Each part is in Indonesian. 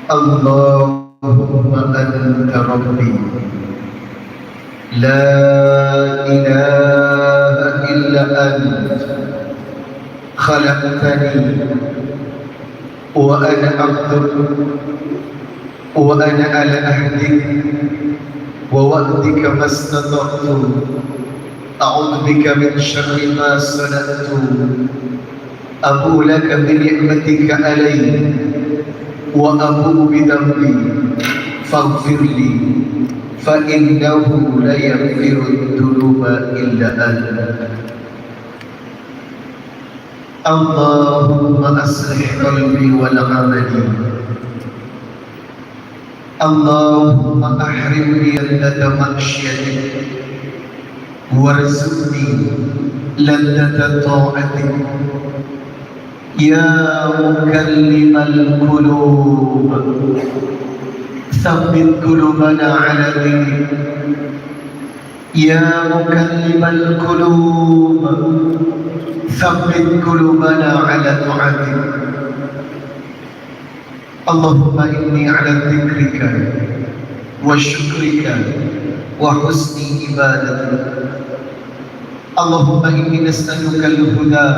اللهم أنت ربي لا إله إلا أنت خلقتني وأنا عبدك وأنا على عهدك ووعدك ما استطعت أعوذ بك من شر ما صنعت أبو لك بنعمتك علي وأبو بذنبي فاغفر لي فإنه لا يغفر الذنوب إلا أنت. اللهم أصلح قلبي والعمل، اللهم أحرمني لذة معصيتك وارزقني لذة طاعتك يا مكلم القلوب ثبت قلوبنا على دينك يا مكلم القلوب ثبت قلوبنا على طاعتك. اللهم إني على ذكرك وشكرك وحسن عبادتك. اللهم إني نسألك الهدى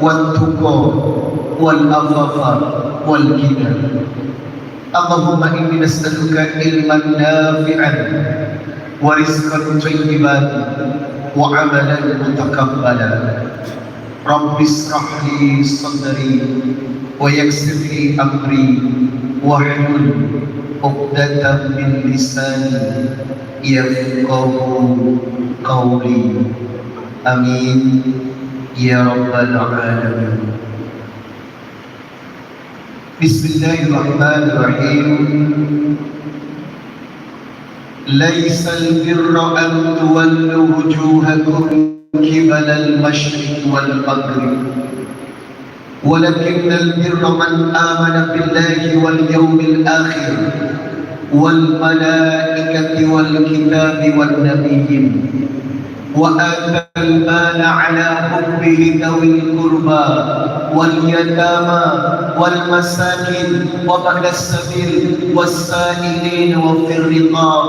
والتقى والعفاف والغنى. اللهم إني نسألك علما نافعا ورزقا طيبا وعملا متقبلا. رب اشرح لي صدري ويسر لي أمري واحلل عقدة من لساني يفقه قولي. آمين يا رب العالمين. بسم الله الرحمن الرحيم. ليس البر أن تولوا وجوهكم قبل المشرق والمغرب ولكن البر من آمن بالله واليوم الآخر والملائكة والكتاب والنبيين وآتى المال على حبه ذوي القربى واليتامى والمساكين وابن السبيل والسائلين وفي الرقاب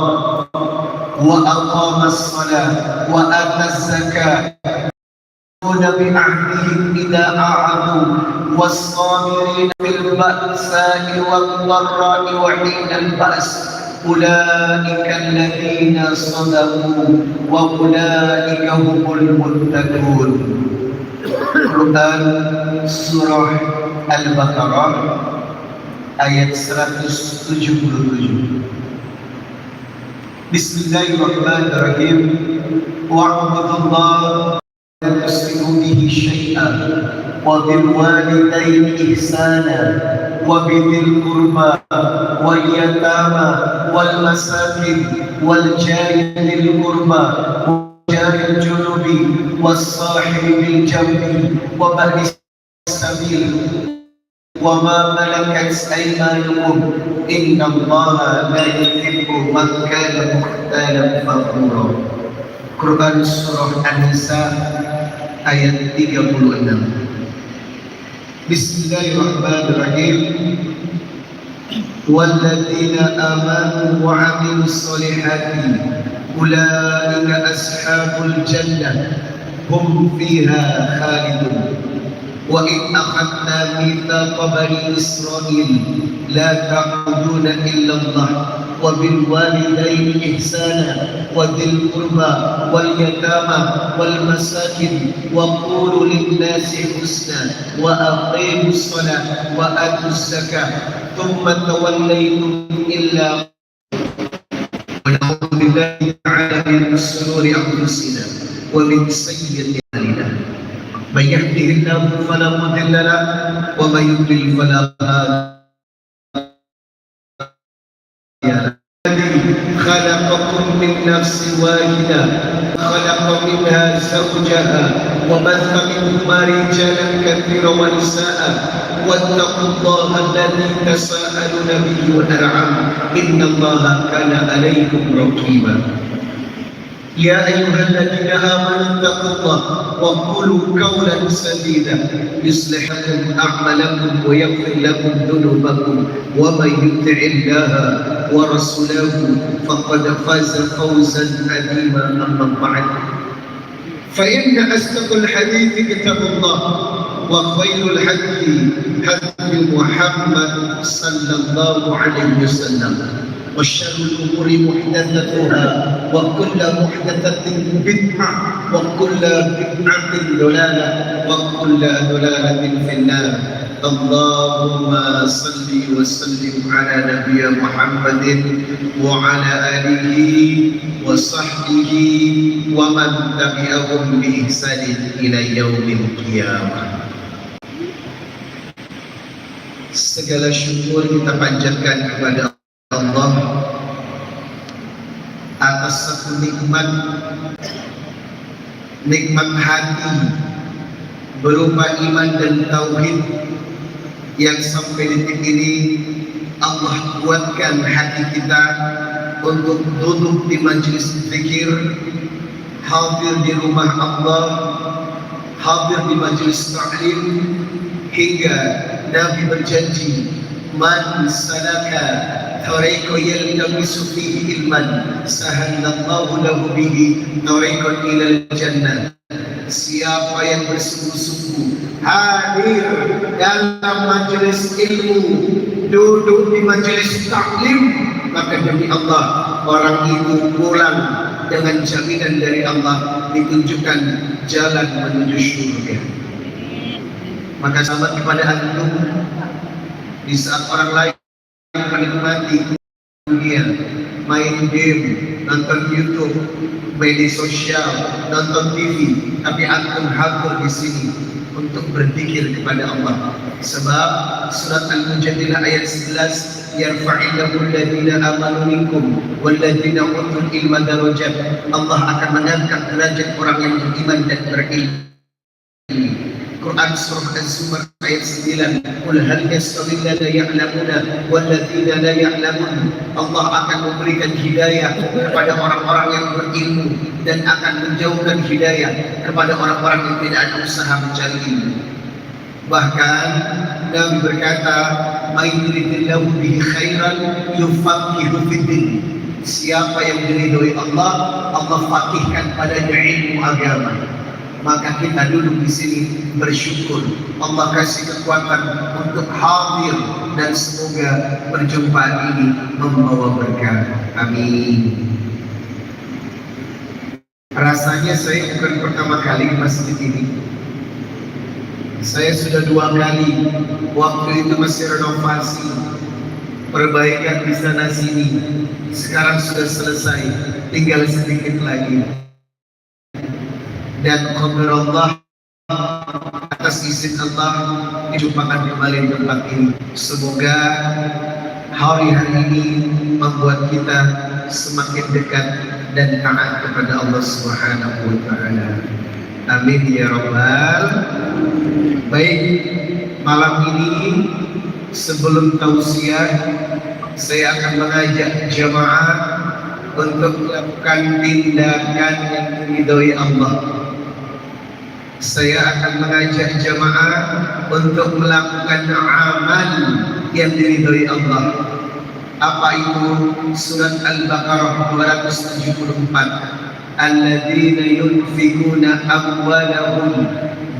وأقام الصلاة وآتى الزكاة بعهدهم إذا أعادوا والصابرين في البأساء والضراء وحين البأس أولئك الذين صدقوا وأولئك هم المتقون. Quran Surah Al-Baqarah ayat 177. Bismillahirrahmanirrahim. Wa'budullaha wa la tusyriku bihi syai'an wa bil walidayni ihsana wa bidhil qurba wal yatama wal masakin wal jari dhil qurba jari al-junubi was sahibi bil jambi wa bani sabil wa ma malakat aymanukum innallaha la yuhibbu man kana mukhtalan fakhura. Quran Surah An-Nisa ayat 36. Bismillahirrahmanirrahim. Walladzina amanu wa 'amilus solihati ulaika ashabul jannah hum fiha khalidun. Wa in akhadna mithaqa bani Israil la ta'buduna illa Allah wa bil walidayni ihsana wa dhil qurba wal yatama wal masakin wa qulu lin nasi husna wa aqimus salata wa atuz zakata thumma tawallaytum illa ونعوذ بالله تعالى من شرور أنفسنا ومن سيئات أعمالنا من يهده الله فلا مضل له ومن يضلل فلا هادي له. الذي خلقكم من نفس واحدة خلق منها زوجها وبث منهما رجالا كثيرا ونساء واتقوا الله الذي تساءلون به والأرحام إن الله كان عليكم رقيبا. يا أيها الذين آمنوا اتقوا الله وقولوا قولا سديدا يصلح لكم أعمالكم ويغفر لكم ذنوبكم ومن يطع الله ورسوله فقد فاز فوزا عظيما. أما بعد فإن أصدق الحديث كتاب الله وخير الهدي هدي محمد صلى الله عليه وسلم وشر الأمور محدثاتها وكل محدثة بدعة وكل بدعة ضلالة وكل ضلالة في النار. اللهم صل وسلم على نبينا محمد وعلى آله وصحبه ومن تبعهم بإحسان إلى يوم القيامة. Segala syukur kita panjatkan kepada Allah atas satu nikmat hati berupa iman dan tauhid yang sampai detik ini Allah kuatkan hati kita untuk duduk di majelis zikir, hadir di rumah Allah, hadir di majelis ta'lim, hingga Nabi berjanji, man salaka tariqan yaltamisu fihi ilman sahalallahu lahu bihi tariqan ilal jannah. Siapa yang bersungguh-sungguh hadir dalam majelis ilmu, duduk di majelis taklim, maka demi Allah orang itu pulang dengan jaminan dari Allah, ditunjukkan jalan menuju surga. Maka sahabat kepada antum, di saat orang lain menikmati dunia, main game, nonton YouTube, media sosial, nonton TV, tapi antum hadir di sini untuk berzikir kepada Allah. Sebab surat Al-Mujadilah ayat 11, yarfa'illahu alladhina amanu minkum walladhina utul ilma darajat. Allah akan mengangkat derajat orang yang beriman dan berilmu. Quran surah Az-Zumar ayat 9, qul hal yastawi alladhina ya'lamuna walladhina la ya'lamun. Allah akan memberikan hidayah kepada orang-orang yang berilmu dan akan menjauhkan hidayah kepada orang-orang yang tidak ada usaha mencari ilmu. Bahkan Nabi berkata, may yuridillahu bihi khairan yufaqihu fiddin. Siapa yang diridhoi Allah, Allah fakihkan padanya ilmu agama. Maka kita duduk di sini bersyukur Allah kasih kekuatan untuk hadir, dan semoga perjumpaan ini membawa berkah. Amin. Rasanya saya bukan pertama kali ke masjid ini. Saya sudah 2 kali. Waktu itu masih renovasi, perbaikan di sana sini. Sekarang sudah selesai, tinggal sedikit lagi. Dan qadarullah, atas izin Allah dijumpakan kembali di tempat ini. Semoga hari-hari ini membuat kita semakin dekat dan taat kepada Allah Subhanahu wa taala. Amin ya rabbal. Baik, malam ini sebelum tausiah saya akan mengajak jamaah untuk melakukan tindakan yang diridhoi Allah. Saya akan mengajak jamaah untuk melakukan amal yang diridhoi Allah. Apa itu? Surat Al-Baqarah 274. Alladzina yunfikuna amwalahum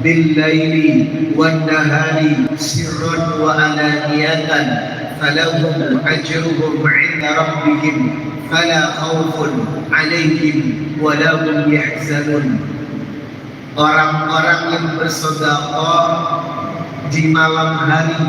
bil-laili wan-nahari sirran wa alaniyatan falahum ajruhum 'inda rabbihim fala khaufun 'alaihim wa la hum yahzanun. Orang-orang yang bersedekah di malam hari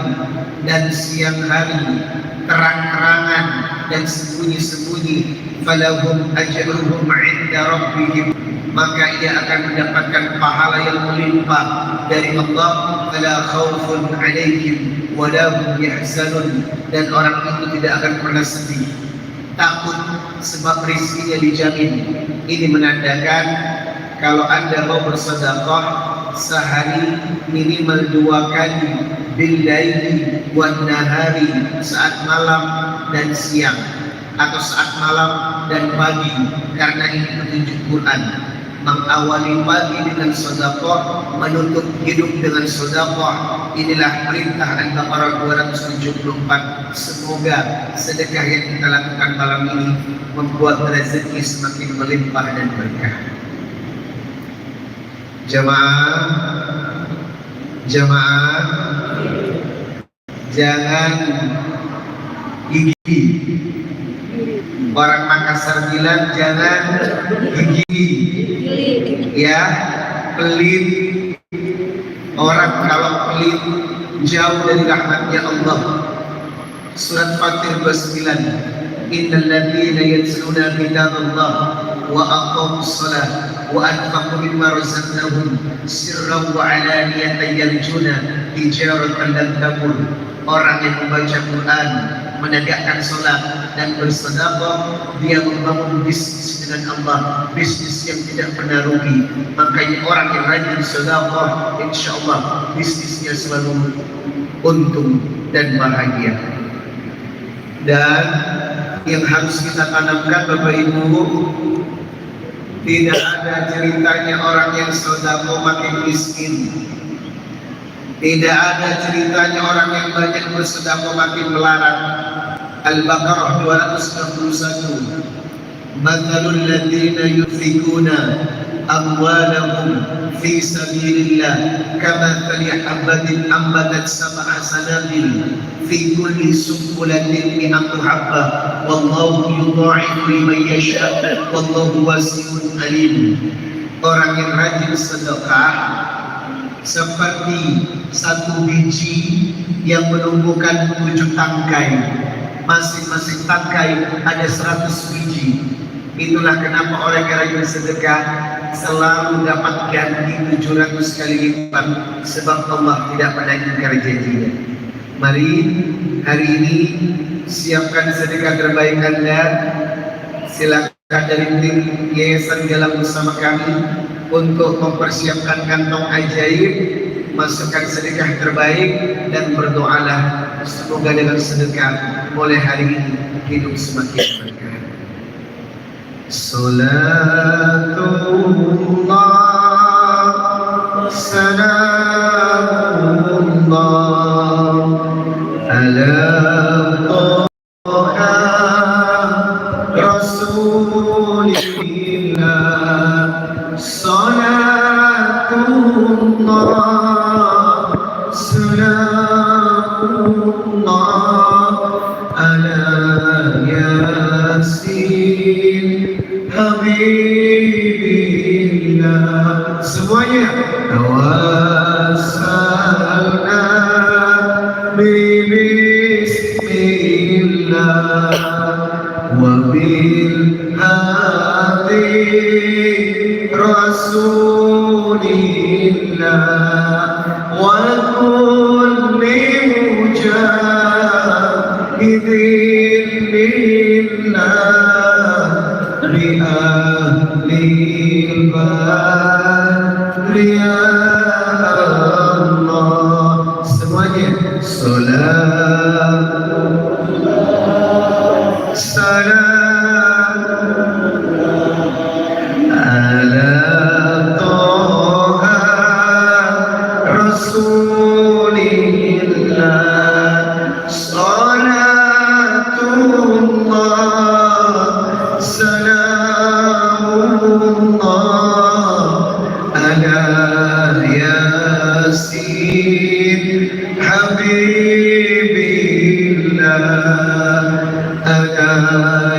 dan siang hari, terang-terangan dan sembunyi-sembunyi, falahum ajruhum 'inda rabbihim, maka ia akan mendapatkan pahala yang melimpah dari Allah. Fala khaufun 'alaihim wa la hum yahzanun, dan orang itu tidak akan pernah sedih, takut, sebab rezekinya dijamin. Ini menandakan kalau Anda mau bersedekah sehari minimal 2 kali, bil-laili wan nahari, saat malam dan siang. atau saat malam dan pagi, karena ini petunjuk Quran. Mengawali pagi dengan sedekah, menutup hidup dengan sedekah. Inilah perintah Al-Baqarah 274. Semoga sedekah yang kita lakukan malam ini membuat rezeki semakin melimpah dan berkah. Jamaah, jangan gigi. Orang Makassar bilang jangan gigi, ya, pelit. Orang kalau pelit jauh dari rahmatnya Allah. Surat Fatir 29. Innal ladzina yatluna kitaballah wa aqamus shalah wa anfaqu mimma razaqnahum sirran wa alaniyatan yarjuna tijaratan lan tabur. Orang yang membaca Quran, menegakkan salat dan bersedekah, dia membangun bisnis dengan Allah, bisnis yang tidak pernah rugi. Makanya orang yang rajin sedekah, insyaallah bisnisnya selalu untung dan bahagia. Dan yang harus kita tanamkan Bapak Ibu, tidak ada ceritanya orang yang sedekah makin miskin. Tidak ada ceritanya orang yang banyak bersedekah makin melarat. Al-Baqarah 261. Mathalul ladzina yunfikuna amwalahum fi sabilillah kamathali habatin ambatat sab'a sanabil fi kulli sunbulatin mi'atu habbah wallahu yudha'ifu liman yasha wallahu wasi'un alim. Orang yang rajin sedekah seperti satu biji yang menumbuhkan 7 tangkai. Masing-masing tangkai ada 100 biji. Itulah kenapa orang yang rajin sedekah selalu dapat ganti 700 kali lipat, sebab Allah tidak pernah ingkar janjinya. Mari hari ini siapkan sedekah terbaik Anda. Silakan dari tim Yayasan Galang bersama kami untuk mempersiapkan kantong ajaib, masukkan sedekah terbaik dan berdoalah semoga dengan sedekah mulai hari ini hidup semakin berkah. Salatullah salamullah ala Taha Rasulillah. Salatullah salamullah ala Yasin Habibillah. Semuanya tawassalna bismillah wa bil hadi rasulillah wa kulli mujahidin lillah li ahlil badri ya Allah. Semuanya salam ala Taha Rasulillah. Salatullah salamullah ala Yasin Habibillah ala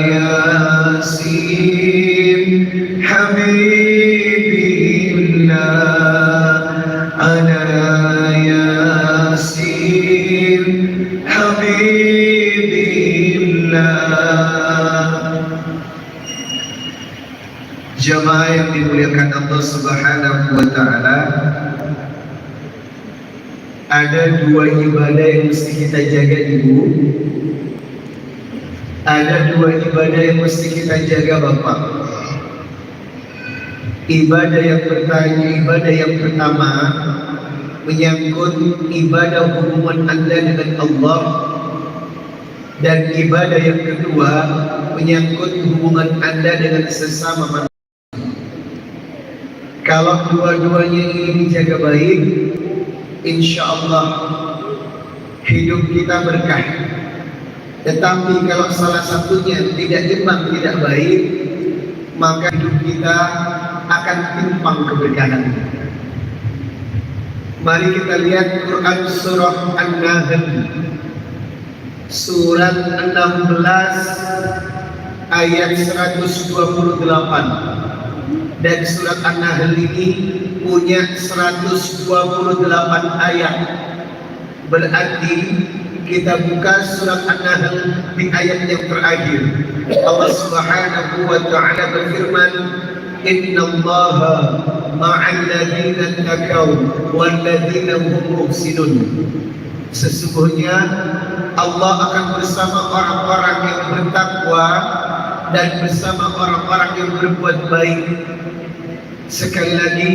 Yasin Habibillah ala Yasin Habibillah. Jamaah yang dimuliakan Allah Subhanahu wa Ta'ala, ada 2 ibadah yang mesti kita jaga, Ibu. Ada 2 ibadah yang mesti kita jaga, Bapak. Ibadah yang pertama menyangkut ibadah hubungan Anda dengan Allah, dan ibadah yang kedua menyangkut hubungan Anda dengan sesama manusia. Kalau dua-duanya ini dijaga baik, insya Allah hidup kita berkah. Tetapi kalau salah satunya tidak imbang, tidak baik, maka hidup kita akan timpang keberkahan. Mari kita lihat Quran surah An-Nahl surat 16 ayat 128. Dan surat An-Nahl ini punya 128 ayat. Berarti kita buka surat An-Nahl di ayat yang terakhir. Allah Subhanahu wa taala berfirman, "Innallaha ma'al ladzina taqaw wal ladzina hum muhsinun." Sesungguhnya Allah akan bersama orang-orang yang bertakwa dan bersama orang-orang yang berbuat baik. Sekali lagi,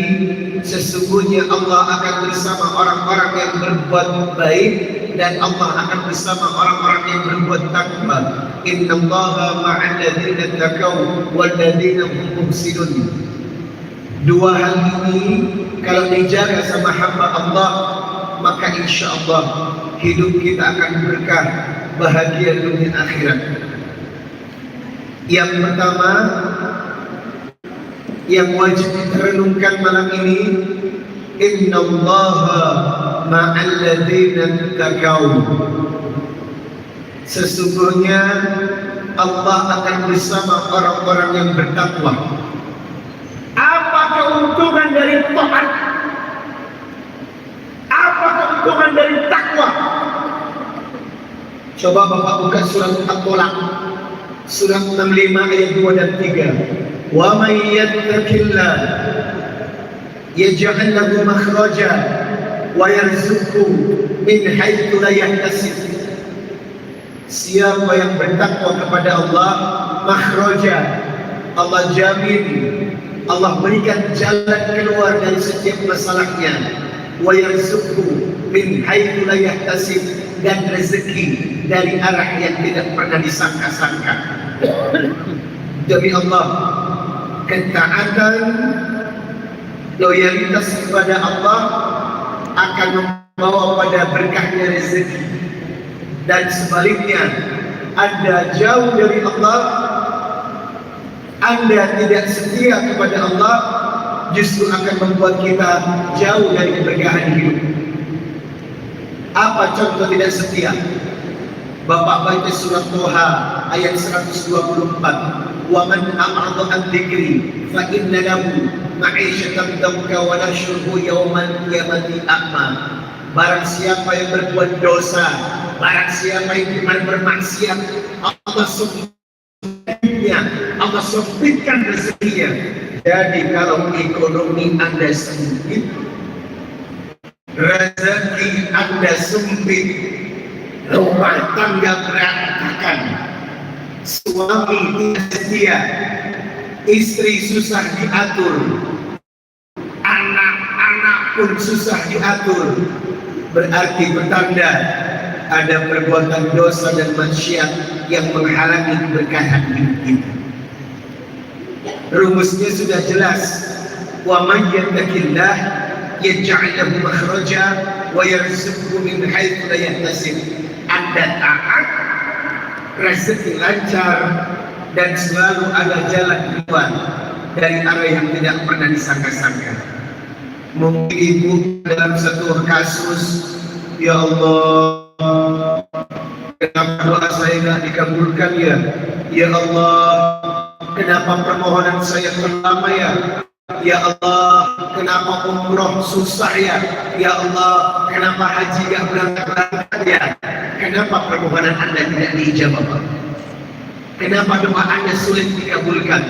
sesungguhnya Allah akan bersama orang-orang yang berbuat baik dan Allah akan bersama orang-orang yang berbuat takwa. Innallaha ma'al ladzina taqaw wal ladzina hum muhsinun. Dua hal ini kalau dijaga sama hamba Allah, maka insya Allah hidup kita akan berkah, bahagia dunia akhirat. Yang pertama yang wajib direnungkan malam ini, innallaha ma'al ladzina taqaw. Sesungguhnya Allah akan bersama orang-orang yang bertakwa. Apa keuntungan dari taat? Apa keuntungan dari takwa? Coba Bapak buka surat At-Tolak surat 65 ayat 2 dan 3. Wa may yattaqillah yaj'al lahu makhraja wa yarzuqhu min haitsu la yahtasib. Siapa yang bertakwa kepada Allah, makhraja, Allah jamin, Allah berikan jalan keluar dari setiap masalahnya. Wa yarzuqhu min haitsu la yahtasib, dan rezeki dari arah yang tidak pernah disangka-sangka. Demi Allah, ketaatan, loyalitas kepada Allah akan membawa pada berkahnya rezeki. Dan sebaliknya, Anda jauh dari Allah, Anda tidak setia kepada Allah, justru akan membuat kita jauh dari keberkahan hidup. Apa contoh tidak setia? Bapak baca surat Toha ayat 124. Wa man a'rada an dzikri fa inna lahu ma'isyatan dhanka wa nahsyuruhu yaumal qiyamati a'ma. Barang siapa yang berbuat dosa, barang siapa yang bermaksiat, Allah sempitnya, Allah sempitkan rezekinya. Jadi kalau ekonomi Anda sempit, rezeki Anda sempit, rumah tangga berantakan, suami tidak setia, istri susah diatur, anak-anak pun susah diatur, berarti bertanda ada perbuatan dosa dan maksiat yang menghalangi keberkahan hidup kita. Rumusnya sudah jelas. Wa may yattaqillah yaj'al lahu makhraja wa yarzuqhu min haitsu la yahtasib. Anda taat, rezeki lancar, dan selalu ada jalan keluar dari arah yang tidak pernah disangka-sangka. Mungkin ibu dalam satu kasus, ya Allah, kenapa doa saya tidak dikabulkan ya? Ya Allah, kenapa permohonan saya terlama ya? Ya Allah, kenapa umroh susah ya? Ya Allah, kenapa haji gak berangkat ya? Kenapa permohonan Anda tidak diijabah? Kenapa doa Anda sulit dikabulkan?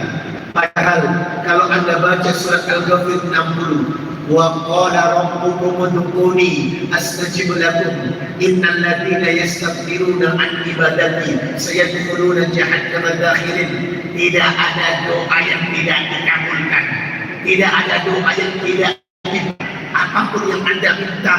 Padahal kalau Anda baca surat Al-Ghafir 60, wa qala rabbukum ud'uni astajib lakum innal ladzina yastakbiruna an ibadati sayadkhuluna jahannama dakhirin. Tidak ada doa yang tidak dikabulkan. Tidak ada doa yang tidak. Apapun yang Anda minta,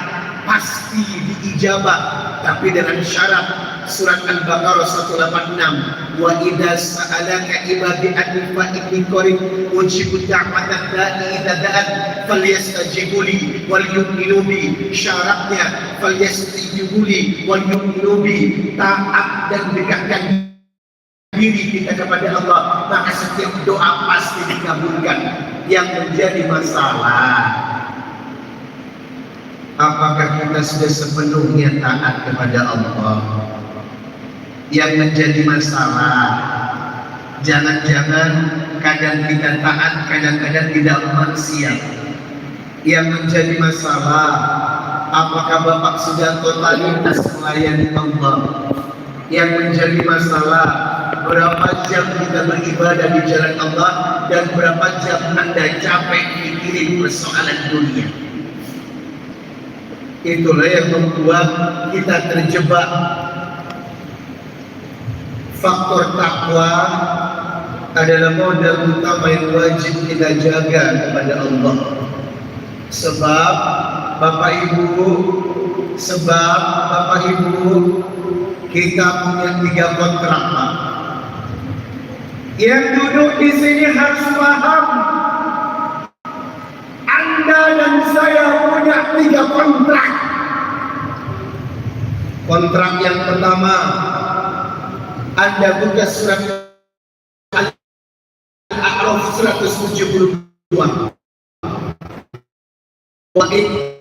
pasti diijabah, tapi dengan syarat. Surat Al-Baqarah 186, wa idza sa'alaka ibadi anni fa inni qarib ujibu da'watad da'i idza da'an falyastajibu li wal yu'minu bi. Syaratnya falyastajibu li wal yu'minu bi, taat dan dekatkan diri kita kepada Allah, maka setiap doa pasti dikabulkan. Yang menjadi masalah, apakah kita sudah sepenuhnya taat kepada Allah? Yang menjadi masalah, jangan-jangan kadang kita taat, kadang-kadang tidak maksiat. Yang menjadi masalah, apakah Bapak sudah totalitas melayani Allah? Yang menjadi masalah, berapa jam kita beribadah di jalan Allah dan berapa jam Anda capek mikirin persoalan dunia. Itulah yang membuat kita terjebak. Faktor takwa adalah modal utama yang wajib kita jaga kepada Allah. Sebab Bapak Ibu, kita punya 3 kontrak. Yang duduk di sini harus paham, Anda dan saya punya 3 kontrak. Kontrak yang pertama, Anda buka surat Al-A'raf 172. Wa in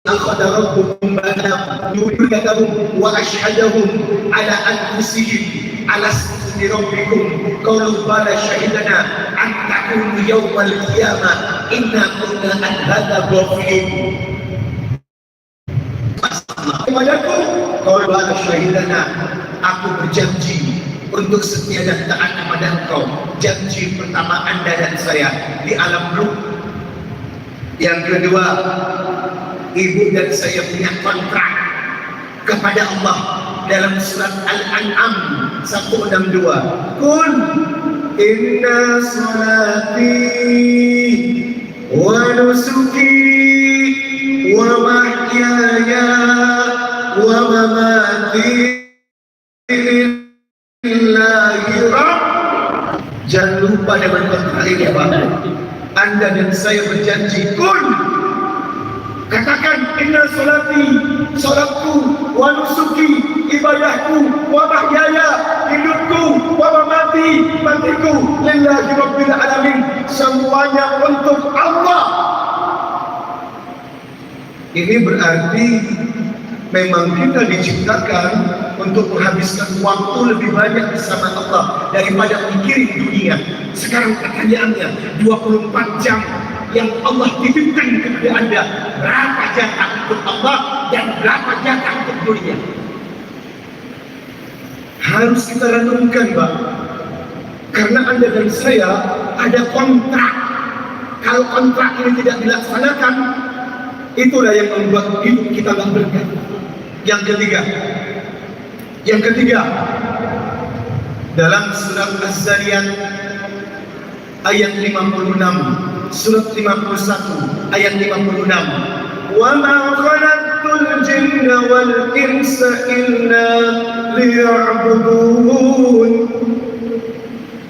akhadha rabbukum ba'dahum wa ashhadahum ala anfusihim alastu bi rabbikum qalu bala shahidana an taqulu yawmal qiyamah inna kunna an hadza ghafilin. Kepadaku qalu bala shahidana, aku berjanji untuk setia dan taat kepada engkau. Janji pertama Anda dan saya di alam ruh. Yang kedua, ibu dan saya punya kontrak kepada Allah dalam surat Al-An'am 162. Qul inna salati wa nusuki wa mahyaya wa mamati lillahi rabb. Jangan lupa dengan kontrak ini, Pak. Anda dan saya berjanji, kun, katakan inna salati, salatku, wa nusuki, ibadahku, wa mahyaya, hidupku, wa mamati, matiku, lillahi rabbil alamin, semuanya untuk Allah. Ini berarti memang kita diciptakan untuk menghabiskan waktu lebih banyak bersama Allah daripada mikirin dunia. Sekarang pertanyaannya, 24 jam yang Allah titipkan kepada Anda, berapa jatah untuk Allah dan berapa jatah untuk dunia? Harus kita renungkan, Pak. Karena Anda dan saya ada kontrak. Kalau kontrak ini tidak dilaksanakan, itulah yang membuat hidup kita nggak berkah. Yang ketiga, dalam surat Az-Zariyat ayat 56, surat 51 ayat 56, wa ma khalaqtul jinna wal insa illa liya'budun.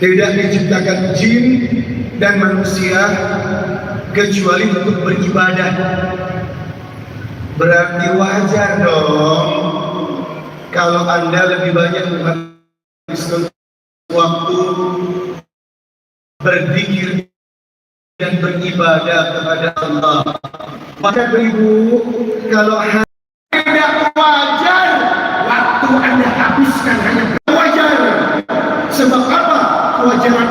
Tidak diciptakan jin dan manusia kecuali untuk beribadah. Berarti wajar dong kalau Anda lebih banyak menghabiskan waktu berzikir dan beribadah kepada Allah. Maka Ibu, kalau tidak wajar waktu Anda habiskan hanya wajar. Sebab apa? Kewajaran